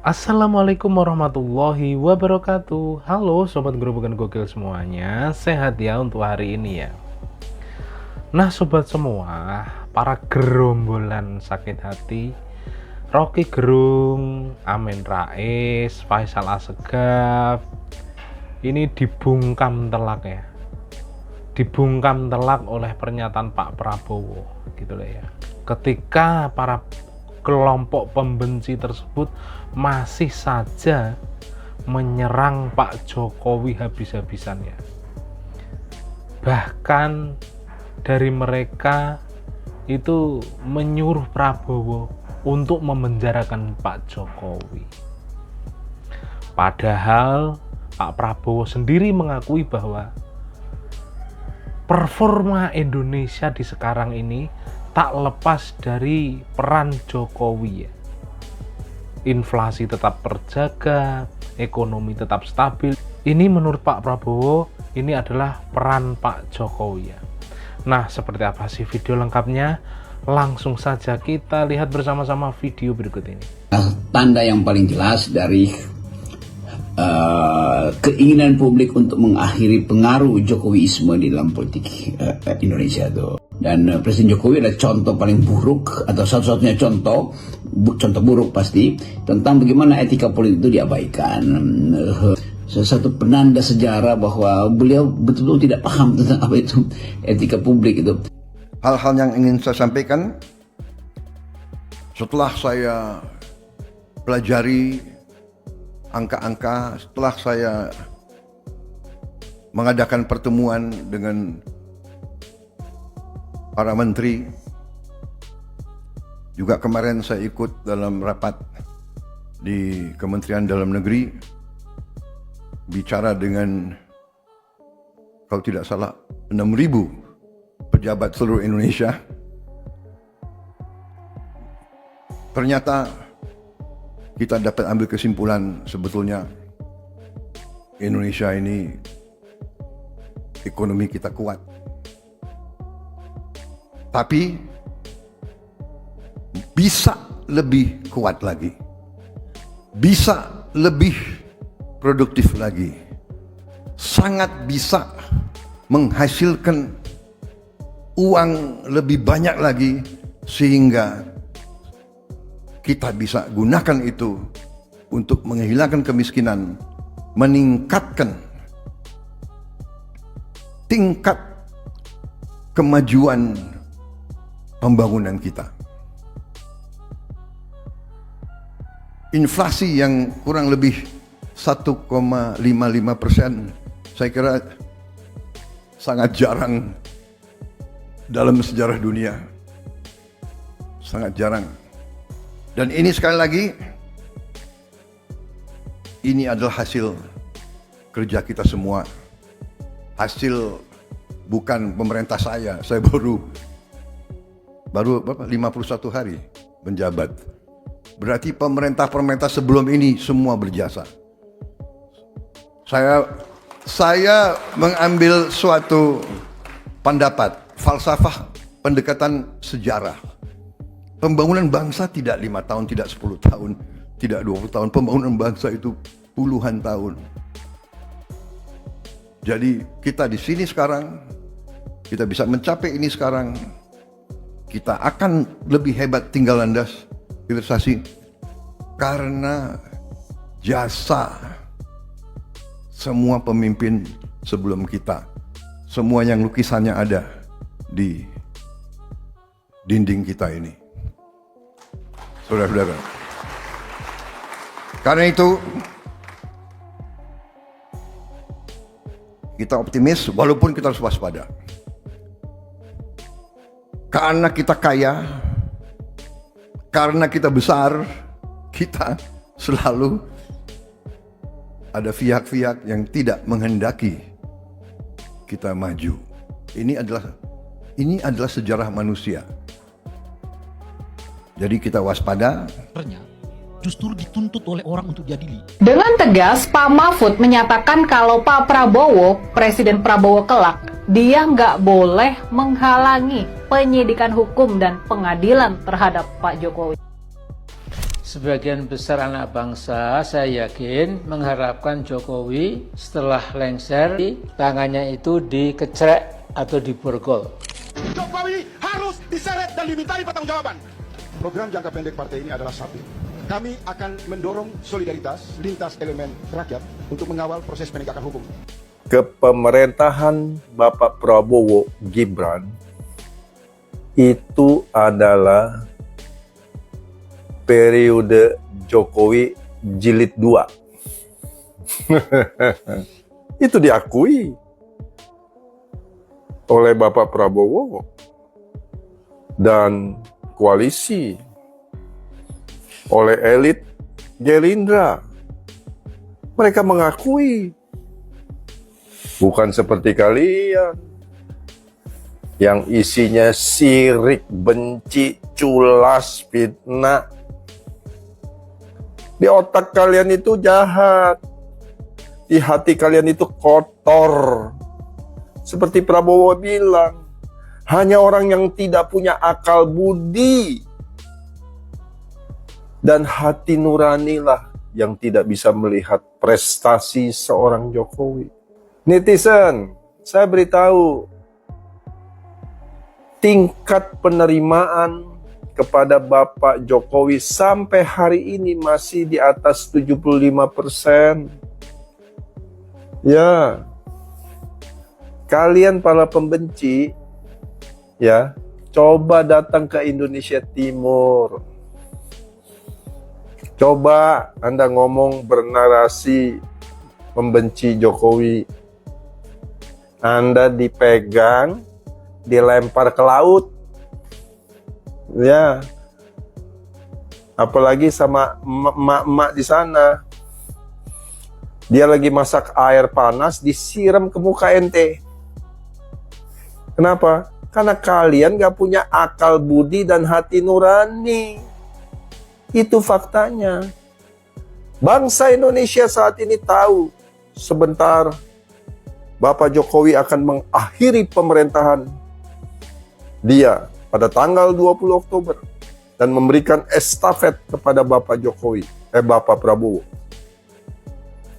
Assalamualaikum warahmatullahi wabarakatuh. Halo sobat Gerobokan Gokil semuanya, sehat ya untuk hari ini ya. Nah sobat semua, para gerombolan sakit hati, Rocky Gerung, Amin Rais, Faisal Assegaf, ini dibungkam telak ya. Dibungkam telak oleh pernyataan Pak Prabowo gitu loh ya. Ketika para kelompok pembenci tersebut masih saja menyerang Pak Jokowi habis-habisan ya. Bahkan dari mereka itu menyuruh Prabowo untuk memenjarakan Pak Jokowi. Padahal Pak Prabowo sendiri mengakui bahwa performa Indonesia di sekarang ini tak lepas dari peran Jokowi ya. Inflasi tetap terjaga, ekonomi tetap stabil. Ini menurut Pak Prabowo, ini adalah peran Pak Jokowi ya. Nah, seperti apa sih video lengkapnya? Langsung saja kita lihat bersama-sama video berikut ini. Tanda yang paling jelas dari keinginan publik untuk mengakhiri pengaruh Jokowiisme di dalam politik Indonesia itu. Dan Presiden Jokowi adalah contoh paling buruk atau satu-satunya contoh buruk pasti tentang bagaimana etika politik itu diabaikan. Satu penanda sejarah bahwa beliau betul-betul tidak paham tentang apa itu etika publik itu. Hal-hal yang ingin saya sampaikan setelah saya pelajari angka-angka, setelah saya mengadakan pertemuan dengan para menteri, juga kemarin saya ikut dalam rapat di Kementerian Dalam Negeri, bicara dengan, kalau tidak salah, 6.000 pejabat seluruh Indonesia. Ternyata kita dapat ambil kesimpulan sebetulnya Indonesia ini ekonomi kita kuat. Tapi bisa lebih kuat lagi. Bisa lebih produktif lagi. Sangat bisa menghasilkan uang lebih banyak lagi sehingga kita bisa gunakan itu untuk menghilangkan kemiskinan, meningkatkan tingkat kemajuan pembangunan kita. Inflasi yang kurang lebih 1,55%, saya kira sangat jarang dalam sejarah dunia. Sangat jarang. Dan ini sekali lagi, ini adalah hasil kerja kita semua. Hasil bukan pemerintah saya baru berapa? 51 hari menjabat. Berarti pemerintah-pemerintah sebelum ini semua berjasa. Saya mengambil suatu pendapat, falsafah pendekatan sejarah. Pembangunan bangsa tidak 5 tahun, tidak 10 tahun, tidak 20 tahun. Pembangunan bangsa itu puluhan tahun. Jadi kita di sini sekarang, kita bisa mencapai ini sekarang, kita akan lebih hebat tinggal landas hilirisasi karena jasa semua pemimpin sebelum kita. Semua yang lukisannya ada di dinding kita ini. Saudara-saudara. Karena itu kita optimis walaupun kita harus waspada. Karena kita kaya, karena kita besar, kita selalu ada pihak-pihak yang tidak menghendaki kita maju. Ini adalah sejarah manusia. Jadi kita waspada. Justru dituntut oleh orang untuk diadili. Dengan tegas, Pak Mahfud menyatakan kalau Pak Prabowo, Presiden Prabowo kelak, dia nggak boleh menghalangi penyidikan hukum dan pengadilan terhadap Pak Jokowi. Sebagian besar anak bangsa, saya yakin, mengharapkan Jokowi setelah lengser, tangannya itu dikecrek atau diborgol. Jokowi harus diseret dan dimintai pertanggungjawaban. Program jangka pendek partai ini adalah satu. Kami akan mendorong solidaritas lintas elemen rakyat untuk mengawal proses penegakan hukum. Kepemerintahan Bapak Prabowo Gibran itu adalah periode Jokowi jilid 2. Itu diakui oleh Bapak Prabowo dan koalisi, oleh elit Gerindra. Mereka mengakui, bukan seperti kalian yang isinya sirik, benci, culas, fitnah. Di otak kalian itu jahat, di hati kalian itu kotor. Seperti Prabowo bilang, hanya orang yang tidak punya akal budi dan hati nuranilah yang tidak bisa melihat prestasi seorang Jokowi. Netizen, saya beritahu, tingkat penerimaan kepada Bapak Jokowi sampai hari ini masih di atas 75%. Ya, kalian para pembenci, ya, coba datang ke Indonesia Timur. Coba Anda ngomong bernarasi membenci Jokowi. Anda dipegang, dilempar ke laut. Ya. Apalagi sama emak-emak di sana. Dia lagi masak air panas, disiram ke muka ente. Kenapa? Karena kalian gak punya akal budi dan hati nurani. Itu faktanya. Bangsa Indonesia saat ini tahu sebentar Bapak Jokowi akan mengakhiri pemerintahan dia pada tanggal 20 Oktober dan memberikan estafet kepada Bapak Jokowi, Bapak Prabowo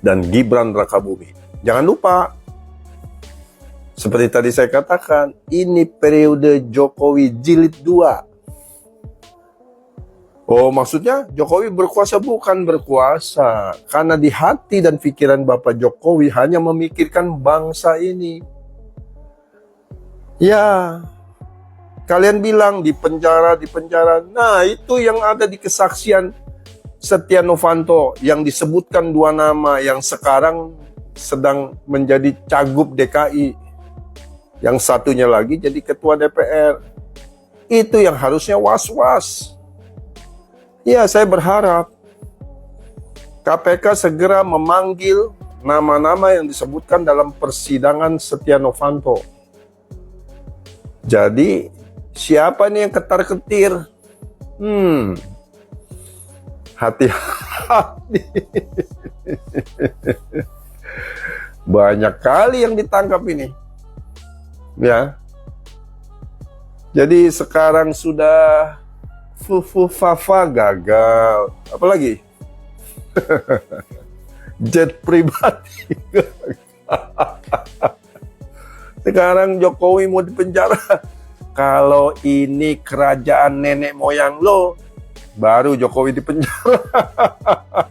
dan Gibran Rakabuming. Jangan lupa, seperti tadi saya katakan, ini periode Jokowi jilid 2. Oh, maksudnya Jokowi berkuasa? Bukan berkuasa. Karena di hati dan pikiran Bapak Jokowi hanya memikirkan bangsa ini. Ya, kalian bilang di penjara. Nah, itu yang ada di kesaksian Setia Novanto yang disebutkan 2 nama yang sekarang sedang menjadi cagup DKI. Yang satunya lagi jadi ketua DPR. Itu yang harusnya was-was. Ya, saya berharap KPK segera memanggil nama-nama yang disebutkan dalam persidangan Setia Novanto. Jadi, siapa nih yang ketar-ketir? Hati-hati. Banyak kali yang ditangkap ini. Ya. Jadi sekarang sudah Fufu-fafa gagal. Apalagi? Jet pribadi gagal. Sekarang Jokowi mau dipenjara. Kalau ini kerajaan nenek moyang lo, baru Jokowi dipenjara.